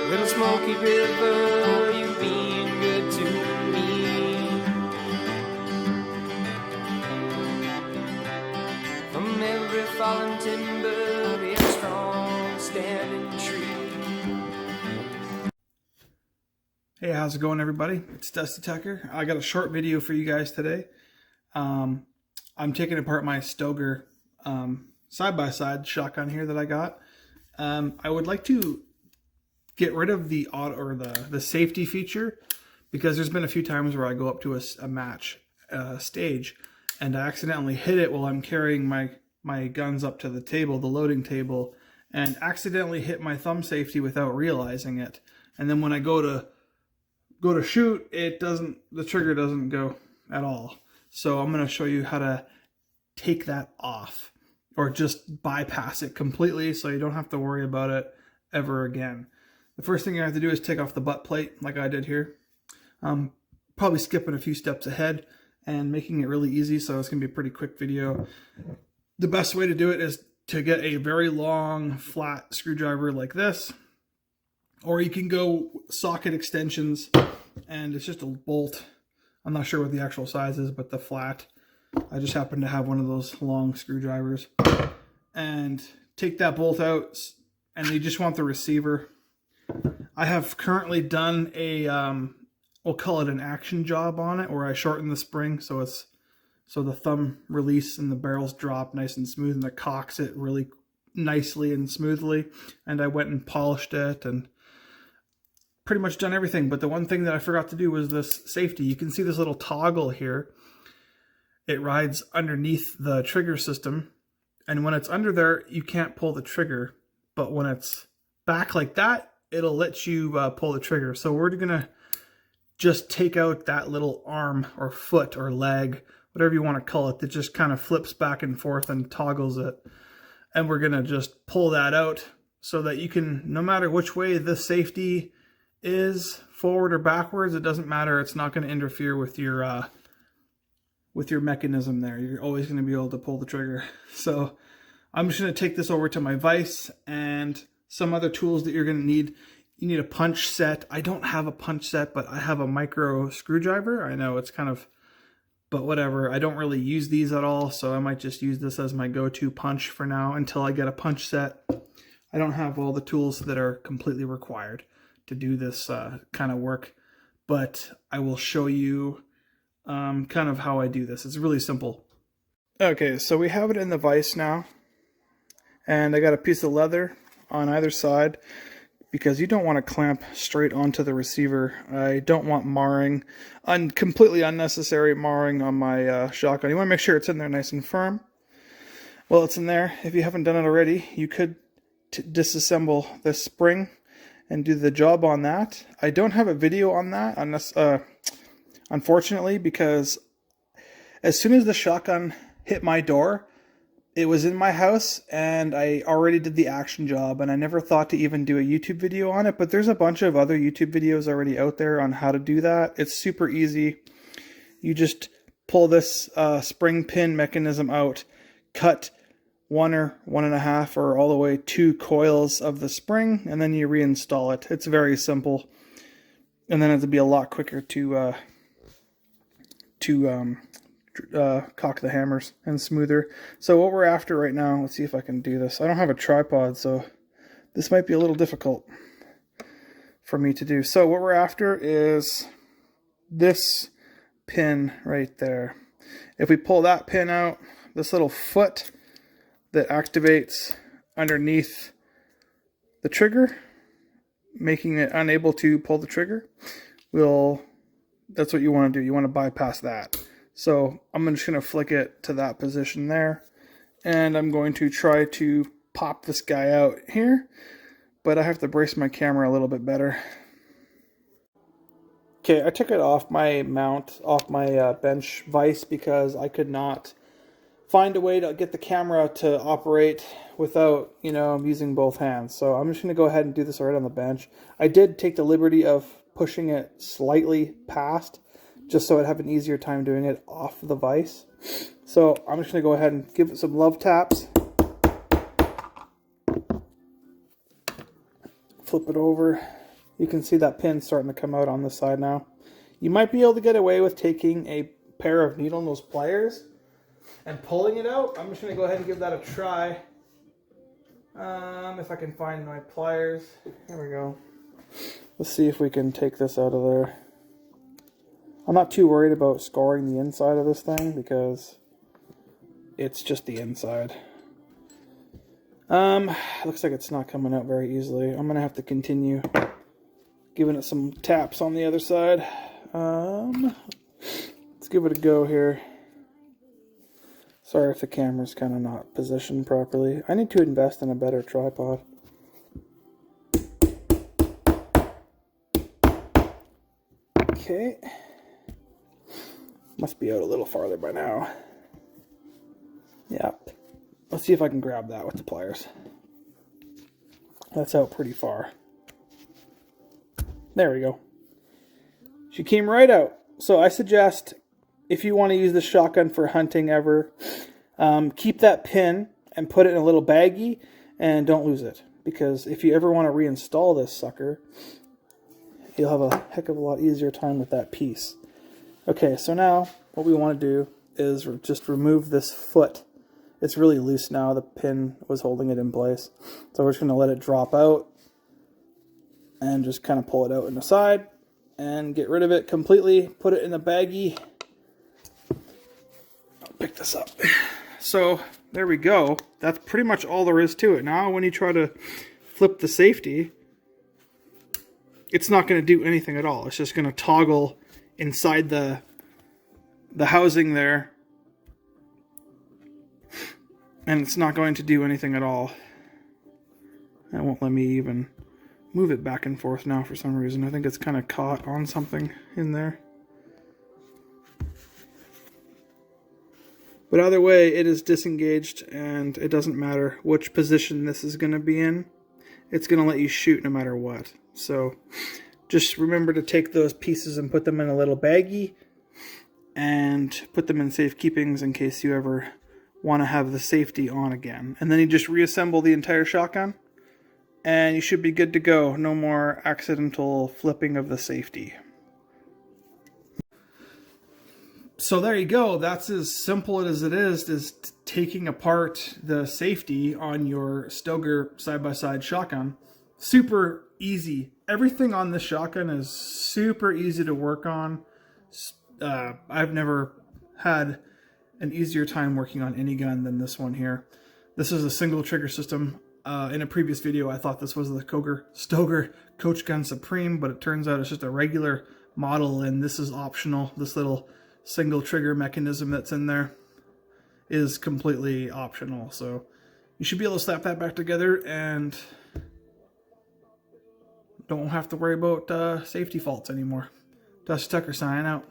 Little Smoky River, you being good to me. From every fallen timber, be a strong standing tree. Hey, how's it going, everybody? It's Dusty Tucker. I got a short video for you guys today. I'm taking apart my Stoeger side-by-side shotgun here that I got. I would like to get rid of the auto or the safety feature, because there's been a few times where I go up to a match stage and I accidentally hit it while I'm carrying my guns up to the table, the loading table, and accidentally hit my thumb safety without realizing it. And then when I go to shoot, the trigger doesn't go at all. So I'm going to show you how to take that off, or just bypass it completely so you don't have to worry about it ever again. The first thing you have to do is take off the butt plate like I did here. Probably skipping a few steps ahead and making it really easy, so it's going to be a pretty quick video. The best way to do it is to get a very long flat screwdriver like this, or you can go socket extensions, and it's just a bolt. I'm not sure what the actual size is, but the flat. I just happen to have one of those long screwdrivers. And take that bolt out, and you just want the receiver. I have currently done a, we'll call it an action job on it, where I shorten the spring so the thumb release and the barrels drop nice and smooth, and it cocks it really nicely and smoothly. And I went and polished it and pretty much done everything. But the one thing that I forgot to do was this safety. You can see this little toggle here. It rides underneath the trigger system, and when it's under there, you can't pull the trigger. But when it's back like that, it'll let you pull the trigger. So we're gonna just take out that little arm or foot or leg, whatever you want to call it, that just kind of flips back and forth and toggles it. And we're gonna just pull that out so that you can, no matter which way the safety is, forward or backwards, it doesn't matter. It's not going to interfere with your mechanism there. You're always going to be able to pull the trigger. So I'm just going to take this over to my vise and some other tools that you're going to need. You need a punch set. I don't have a punch set, but I have a micro screwdriver. I know it's kind of, but whatever. I don't really use these at all, so I might just use this as my go-to punch for now until I get a punch set. I don't have all the tools that are completely required to do this kind of work, but I will show you kind of how I do this. It's really simple. Okay, so we have it in the vise now, and I got a piece of leather on either side because you don't want to clamp straight onto the receiver. I don't want marring, completely unnecessary marring on my shotgun. You want to make sure it's in there nice and firm. Well, it's in there. If you haven't done it already, you could disassemble this spring and do the job on that. I don't have a video on that, unfortunately, because as soon as the shotgun hit my door, it was in my house and I already did the action job, and I never thought to even do a YouTube video on it, but there's a bunch of other YouTube videos already out there on how to do that. It's super easy. You just pull this spring pin mechanism out, cut 1 or 1.5 or all the way 2 coils of the spring, and then you reinstall it. It's very simple, and then it'll be a lot quicker to cock the hammers and smoother. So what we're after right now, let's see if I can do this. I don't have a tripod, so this might be a little difficult for me to do. So what we're after is this pin right there. If we pull that pin out, this little foot that activates underneath the trigger, making it unable to pull the trigger, that's what you want to do. You want to bypass that. So I'm just going to flick it to that position there, and I'm going to try to pop this guy out here, but I have to brace my camera a little bit better. Okay, I took it off my mount, off my bench vise, because I could not find a way to get the camera to operate without, using both hands. So I'm just going to go ahead and do this right on the bench. I did take the liberty of pushing it slightly past, just so I'd have an easier time doing it off the vise. So I'm just going to go ahead and give it some love taps. Flip it over, You can see that pin starting to come out on this side now. You might be able to get away with taking a pair of needle nose pliers and pulling it out. I'm just going to go ahead and give that a try. If I can find my pliers. Here we go. Let's see if we can take this out of there. I'm not too worried about scoring the inside of this thing because it's just the inside. Looks like it's not coming out very easily. I'm gonna have to continue giving it some taps on the other side. Let's give it a go here. Sorry if the camera's kind of not positioned properly. I need to invest in a better tripod. Okay. Must be out a little farther by now. Yep. Let's see if I can grab that with the pliers. That's out pretty far. There we go. She came right out. So I suggest, if you want to use the shotgun for hunting ever, keep that pin and put it in a little baggie and don't lose it. Because if you ever want to reinstall this sucker, you'll have a heck of a lot easier time with that piece. Okay, so now what we want to do is just remove this foot. It's really loose now. The pin was holding it in place. So we're just going to let it drop out and just kind of pull it out in the side and get rid of it completely. Put it in the baggie. I'll pick this up. So there we go. That's pretty much all there is to it. Now when you try to flip the safety, it's not going to do anything at all. It's just going to toggle inside the housing there, and it's not going to do anything at all. It won't let me even move it back and forth now for some reason. I think it's kind of caught on something in there. But either way, it is disengaged, and it doesn't matter which position this is going to be in. It's going to let you shoot no matter what. So just remember to take those pieces and put them in a little baggie and put them in safe keepings in case you ever want to have the safety on again. And then you just reassemble the entire shotgun and you should be good to go. No more accidental flipping of the safety. So there you go. That's as simple as it is taking apart the safety on your Stoeger side-by-side shotgun. Super easy. Everything on this shotgun is super easy to work on. I've never had an easier time working on any gun than this one here. This is a single trigger system. In a previous video, I thought this was the Stoeger Coach Gun Supreme, but it turns out it's just a regular model, and this is optional. This little single trigger mechanism that's in there is completely optional. So you should be able to slap that back together and don't have to worry about safety faults anymore. Dusty Tucker signing out.